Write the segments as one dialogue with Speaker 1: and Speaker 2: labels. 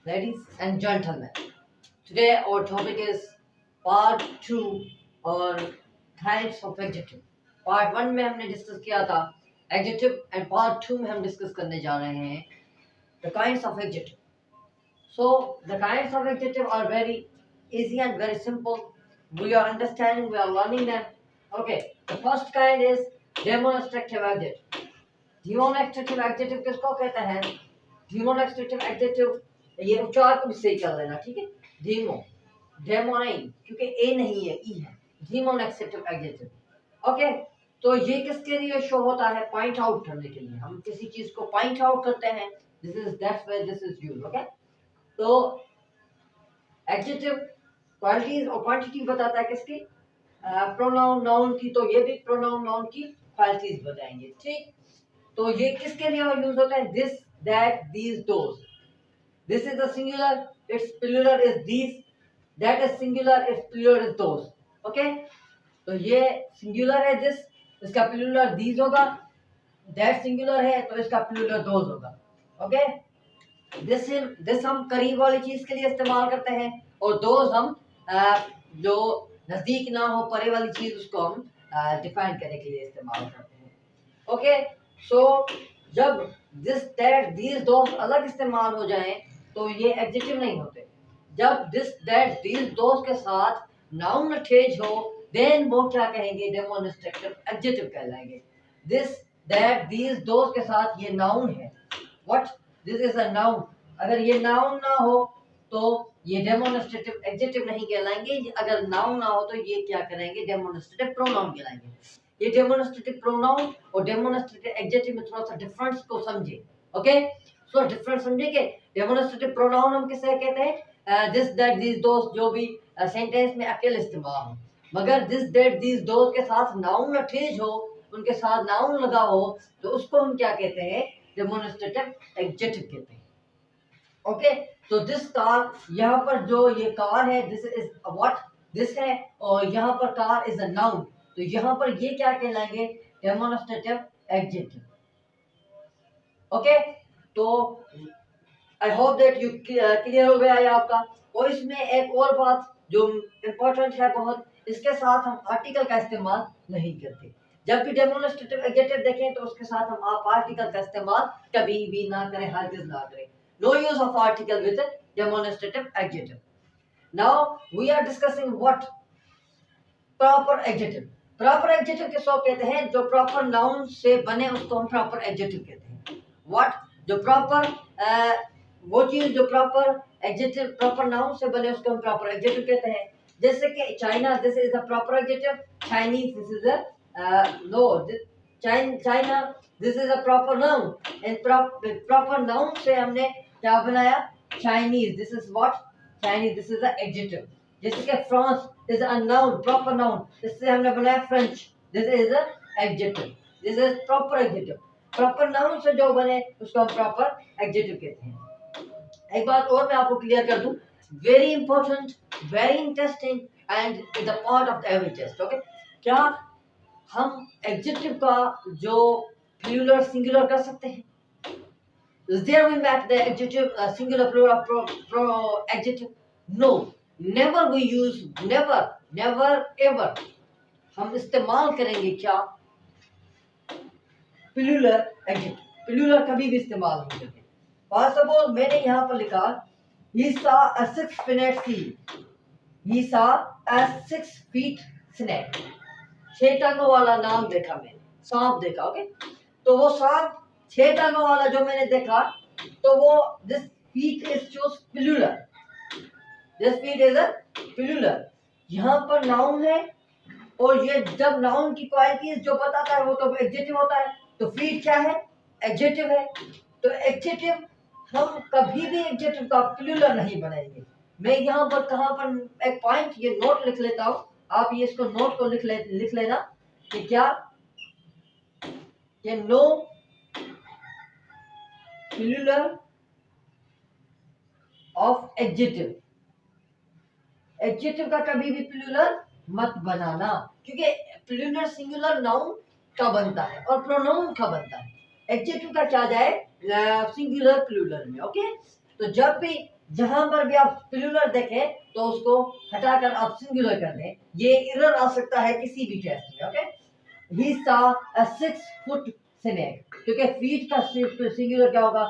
Speaker 1: Ladies and gentlemen, today our topic is part 2 और types of adjective. Part 1 में हमने discuss किया था adjective and part 2 में हम डिस्कस करने जा रहे हैं the kinds of adjective. So the kinds of adjective are very easy and very simple. We are understanding, we are learning them. Okay, the first kind is demonstrative adjective. Demonstrative adjective किसको कहते हैं? Demonstrative adjective ये उच्चार को भी सही कर लेना, ठीक है? Demo, डेमो नहीं, क्योंकि ए नहीं है, ई है. Demonstrative adjective. ओके, तो ये किसके लिए शो होता है? पॉइंट आउट करने के लिए. हम किसी चीज को पॉइंट आउट करते हैं. This is that's where this is used. Okay, तो एडजेक्टिव क्वालिटीज और क्वांटिटी बताता है किसकी? प्रोनाउन नाउन की. तो ये भी प्रोनाउन नाउन की क्वालिटीज बताएंगे, ठीक? तो ये किसके लिए यूज होता है? This, that, these, those. This is the singular, its plural is these. That is singular, its plural is those. Okay, तो ये सिंगुलर है दिस, इसका प्लूरल दीज होगा. दैट सिंगुलर है तो इसका प्लूरल दोज होगा. ओके, दिस हम करीब वाली चीज के लिए इस्तेमाल करते हैं और दोज हम जो नजदीक ना हो, परे वाली चीज, उसको हम डिफाइन करने के लिए इस्तेमाल करते हैं. ओके, सो जब दिस, दैट, दीज, दोज अलग इस्तेमाल हो जाएं तो ये एडजेक्टिव नहीं होते. जब दिस, दैट, दीज, दोज के साथ नाउन अटैच हो देन वो क्या कहेंगे? डेमोन्स्ट्रेटिव एडजेक्टिव कहलाएंगे. दिस, दैट, दीज, दोज के साथ ये नाउन है. What? This is a noun. अगर ये नाउन ना हो तो ये डेमोन्स्ट्रेटिव एडजेक्टिव नहीं कहलाएंगे. अगर नाउन ना हो तो ये क्या करेंगे? डेमोन्स्ट्रेटिव प्रोनाउन कहलाएंगे. ये डेमोन्स्ट्रेटिव प्रोनाउन और डेमोन्स्ट्रेटिव एडजेक्टिव में थोड़ा सा डिफरेंस को समझे. ओके, सो डिफरेंस समझेंगे. डेमोन्स्ट्रेटिव प्रोनाउन हम किसे कहते हैं? दिस, दैट, दीज, दोज जो भी सेंटेंस में अकेले इस्तेमाल हो. मगर दिस, दैट, दीज, दोज के साथ नाउन अटैच हो, उनके साथ नाउन लगा हो, तो उसको हम क्या कहते हैं? डेमोन्स्ट्रेटिव एडजेक्टिव कहते हैं. ओके, तो दिस कार, यहाँ पर जो ये कार है, दिस इज व्हाट, दिस है, और यहाँ पर कार इज अ नाउन. तो यहाँ पर ये क्या कहलाएंगे? Demonstrative adjective. ओके, तो I hope that you clear हो गया है आपका. और इसमें एक और बात जो इम्पोर्टेंट है बहुत, इसके साथ हम आर्टिकल का इस्तेमाल नहीं करते. जब भी डेमोन्स्ट्रेटिव एडजेक्टिव देखें तो उसके साथ हम आप आर्टिकल का इस्तेमाल कभी भी ना करें, हरगिज़ ना करें. No use of article with a demonstrative adjective. Now we are discussing what proper adjective. Proper adjective किसको कहते हैं? जो proper noun से बने उसको हम proper adjective कहते हैं. What? जो proper वो चीज जो proper adjective, proper noun से बने उसको हम proper adjective कहते हैं. जैसे कि China, this is a proper adjective. Chinese, this is a no. China, this is a proper noun. And proper noun से हमने क्या बनाया? Chinese, this is what? Chinese, this is a adjective. जैसे कि France is a noun, proper noun. इससे हमने बनाया French, this is a adjective. This is proper adjective. Proper noun से जो बने उसको हम proper adjective कहते हैं. एक बात और मैं आपको क्लियर कर दूं, very important, very interesting and the part of every test. Okay, क्या हम adjective का जो plural singular कर सकते हैं? There we met the adjective singular plural adjective. No, never we use, never ever हम इस्तेमाल करेंगे क्या? Plural adjective. प्लूरल कभी भी इस्तेमाल नहीं करते. फॉर सपोज मैंने यहाँ पर लिखा he saw a 6-foot snake. He saw a 6-foot snake. 6 टांगों वाला नाम देखा मैंने, सांप देखा. ओके, तो वो सांप 6 टांगों वाला जो मैंने देखा, तो वो this feet is choose plural. This feet is a plural. यहाँ पर नाउन है और ये जब नाउन की क्वालिटीज जो बताता है वो तो एडजेक्टिव होता है. तो फीट क्या है? एडजेक्टिव है. तो एडजेक्टिव हम कभी भी एडजेक्टिव का प्लूरल नहीं बनाएंगे. मैं यहाँ पर कहाँ पर एक पॉइंट ये नोट लिख लेता हूँ, आप ये इसको नोट को लिख लेना कि क्या ये no plural of adjective. Adjective का कभी भी प्लूरल मत बनाना, क्योंकि प्लूरल सिंगुलर नाउन का बनता है और प्रोनाउन का बनता है. एडजेक्टिव का क्या जाए? सिंगुलर प्लूरल में. ओके, तो जब भी जहां पर भी आप प्लूरल देखें तो उसको हटाकर आप सिंगुलर कर दें। ये एरर आ सकता है किसी भी टेस्ट में। ओके, ही सा अ 6 फुट स्नेक, क्योंकि फीट का सिंगुलर क्या होगा,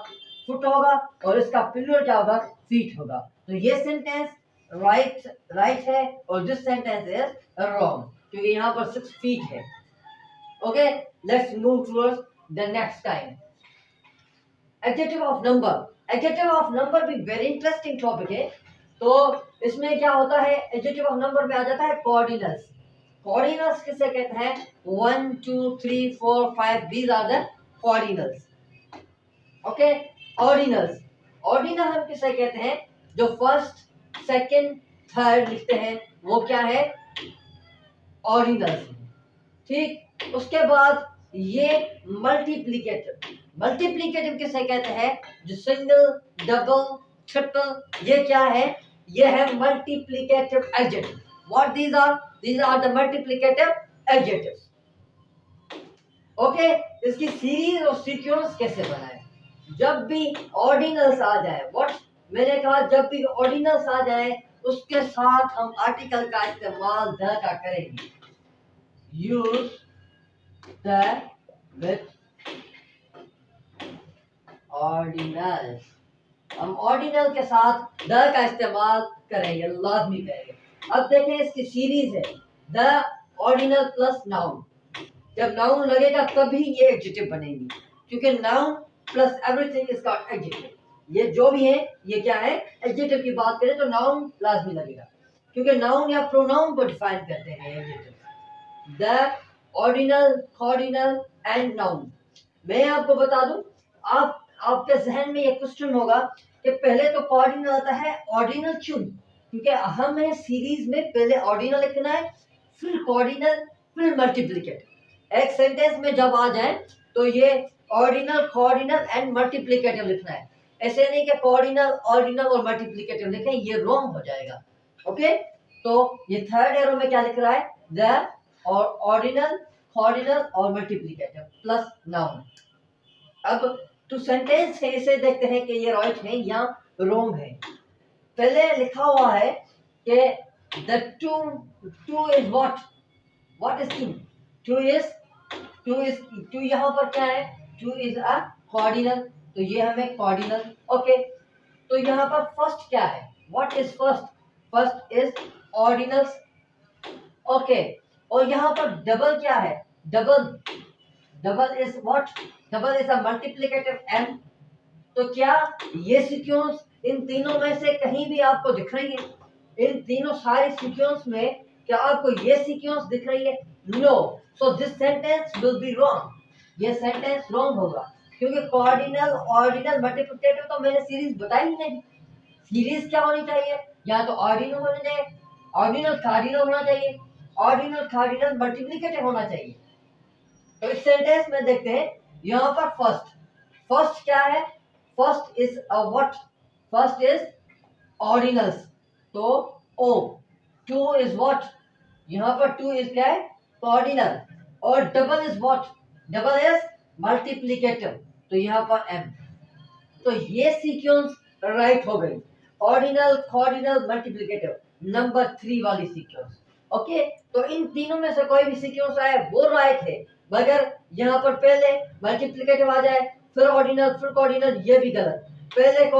Speaker 1: फुट होगा, और इसका प्लूरल क्या होगा, फीट होगा। तो ये सेंटेंस राइट है और दिस सेंटेंस इज रॉन्ग, क्योंकि यहाँ पर 6 फीट है। Okay, let's move towards the next time. Adjective of number. Adjective of number भी वेरी इंटरेस्टिंग टॉपिक है। तो इसमें क्या होता है, एडजेक्टिव ऑफ नंबर में आ जाता है कोऑर्डिनल्स। कोऑर्डिनल्स किसे कहते हैं, 1 2 3 4 5, these are the cardinals. Okay, ordinals. Ordinal हम किसे कहते हैं, जो फर्स्ट सेकंड थर्ड लिखते हैं वो क्या है, ऑर्डिनल्स। ठीक, उसके बाद ये मल्टीप्लिकेटिव। मल्टीप्लिकेटिव किसे कहते हैं, जो सिंगल डबल ट्रिपल, ये क्या है, ये है multiplicative adjective. What these are the multiplicative adjectives. Okay, इसकी सीरीज और सीक्वेंस कैसे बनाए, जब भी ऑर्डिनल्स आ जाए, व्हाट मैंने कहा, जब भी ऑर्डिनल्स आ जाए उसके साथ हम आर्टिकल का इस्तेमाल द का करेंगे। यूज द विथ ऑर्डिनल्स, हम ऑर्डिनल के साथ द का इस्तेमाल करेंगे, लाजमी करेंगे। अब देखें इसकी सीरीज है, द ऑर्डिनल प्लस नाउन। जब नाउन लगेगा तभी ये एडजेक्टिव बनेगी, क्योंकि noun plus everything is called adjective. ये जो भी है ये क्या है, एडजेक्टिव की बात करें तो नाउन लाजमी लगेगा, क्योंकि नाउन या प्रोनाउन को डिफाइन करते हैं adjective. The, ordinal, cardinal and noun. मैं आपको बता दूं, आपके जहन में ये क्वेश्चन होगा कि पहले तो कॉर्डिनल आता है, ऑर्डिनल क्यों, क्योंकि हमें सीरीज में पहले ऑर्डिनल लिखना है, फिर कॉर्डिनल, फिर मल्टीप्लिकेटिव। एक सेंटेंस में जब आ जाए तो ये ऑर्डिनल, कॉर्डिनल एंड मल्टीप्लिकेटिव लिखना है। ऐसे नहीं कि कॉर्डिनल, ऑर्डिनल और मल्टीप्लिकेटिव लिखें, ये रॉन्ग हो जाएगा। ओके, तो ये थर्ड एरो में क्या लिख रहा है, द और ऑर्डिनल, कॉर्डिनल और मल्टीप्लिकेटिव प्लस नाउन। अब तो सेंटेंस है, इसे देखते हैं कि ये राइट है या रॉन्ग है। पहले लिखा हुआ है कि the two is what is two यहाँ पर क्या है, टू इज अ कॉर्डिनल, तो ये हमें कॉर्डिनल। ओके, तो यहाँ पर फर्स्ट क्या है, what is first, first is ordinals. Okay, और यहाँ पर डबल क्या है, double is what, double is a multiplicative m। तो क्या ये सीक्वेंस इन तीनों में से कहीं भी आपको दिख रही है, इन तीनों सारे सीक्वेंस में क्या आपको ये सीक्वेंस दिख रही है, no. So this sentence will be wrong, ये सेंटेंस रॉन्ग होगा, क्योंकि कॉर्डिनल, ऑर्डिनल, मल्टीप्लिकेटिव तो मैंने सीरीज बताई ही नहीं। सीरीज क्या होनी चाहिए, या तो ऑर्डिनल होना चाहिए, ऑर्डिनल कार्डिनल होना चाहिए, ऑर्डिनल कार्डिनल मल्टीप्लिकेटिव होना चाहिए। तो इस सेंटेंस में देखते हैं, यहाँ पर फर्स्ट क्या है, first is a what, first is ordinals, तो ओ। टू इज व्हाट, यहाँ पर टू इज क्या है, कॉर्डिनल, और double is what, double is multiplicative, तो यहाँ पर m। तो ये सीक्वेंस राइट हो गई, ऑर्डिनल, कॉर्डिनल, मल्टीप्लिकेटिव, नंबर 3 वाली सीक्वेंस। ओके, तो इन तीनों में से कोई भी सीक्वेंस आए वो राइट है, मगर यहाँ पर पहले मल्टीप्लिकेटिव आ जाए, फिर ऑर्डिनल, फिर कॉर्डिनल, ये भी गलत। पहले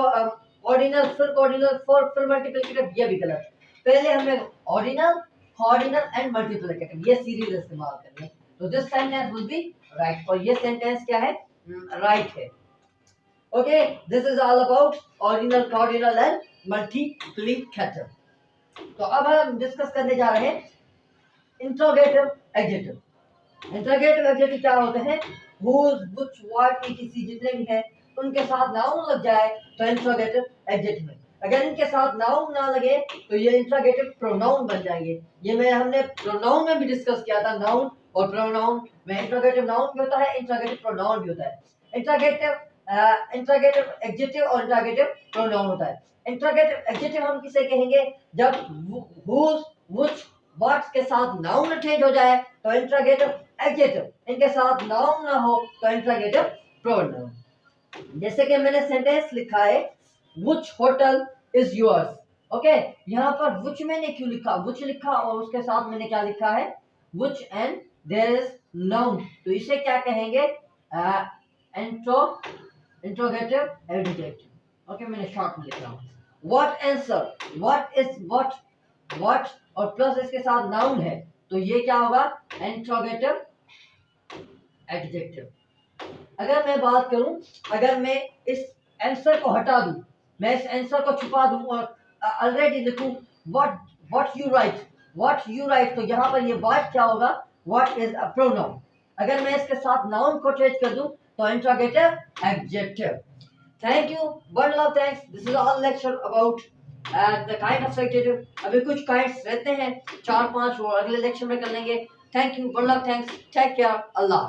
Speaker 1: ऑर्डिनल, फिर कॉर्डिनल, फिर मल्टीप्लिकेटिव, ये भी गलत। पहले हमें ऑर्डिनल, कॉर्डिनल एंड मल्टीप्लिकेटिव ये सीरीज इस्तेमाल करनी है, तो this sentence will B right, और ये सेंटेंस क्या है, राइट है। Okay, this is all about ordinal, cardinal and multiplicative. तो अब हम डिस्कस करने जा रहे हैं इंट्रोगेटिव एडजेक्टिव। इंट्रोगेटिव एडजेक्टिव क्या होते हैं, whose, which, what, etc जितने भी हैं उनके साथ नाउन लग जाए तो इंट्रोगेटिव एडजेक्टिव है। अगर इनके साथ नाउन ना लगे तो ये इंट्रोगेटिव प्रोनाउन बन जाएंगे। ये हमने प्रोनाउन में भी डिस्कस किया था, नाउन और प्रोनाउन में इंट्रोगेटिव नाउन भी होता है, इंट्रोगेटिव प्रोनाउन भी होता है। इंट्रोगेटिव एडजेक्टिव और इंट्रोगेटिव प्रोनाउन होता है। इंट्रोगेटिव एडजेक्टिव हम किसे कहेंगे, जब whose, which, what के साथ नाउन अटैच हो जाए तो इंट्रोगेटिव एडजेक्टिव, इनके साथ नाउन ना हो तो इंट्रोगेटिव प्रोनाउन। जैसे कि मैंने सेंटेंस लिखा है, which hotel is yours. Okay, यहाँ पर which मैंने क्यों लिखा, which लिखा और उसके साथ मैंने क्या लिखा है, which and there is noun, तो इसे क्या कहेंगे, इंट्रोगेटिव एडजेक्टिव। ओके, मैंने शॉर्ट में लिखा हूँ। What answer, what is what, what और प्लस इसके साथ नाउन है, तो ये क्या होगा, इंट्रोगेटिव एडजेक्टिव। अगर मैं बात करूं, अगर मैं इस आंसर को हटा दूं, मैं इस आंसर को छुपा दूं और ऑलरेडी लिखूं what you right, what you right, तो यहाँ पर ये व्हाट क्या होगा, व्हाट इज अ प्रोनाउन। अगर मैं इसके साथ नाउन को चेंज कर दूं तो interrogative adjective. Thank you, one love, thanks. This is all lecture about the kind of adjective. अभी कुछ काइंड्स रहते हैं 4-5, वो अगले लेक्चर में कर लेंगे। Thank you, one love, thanks, take care, Allah.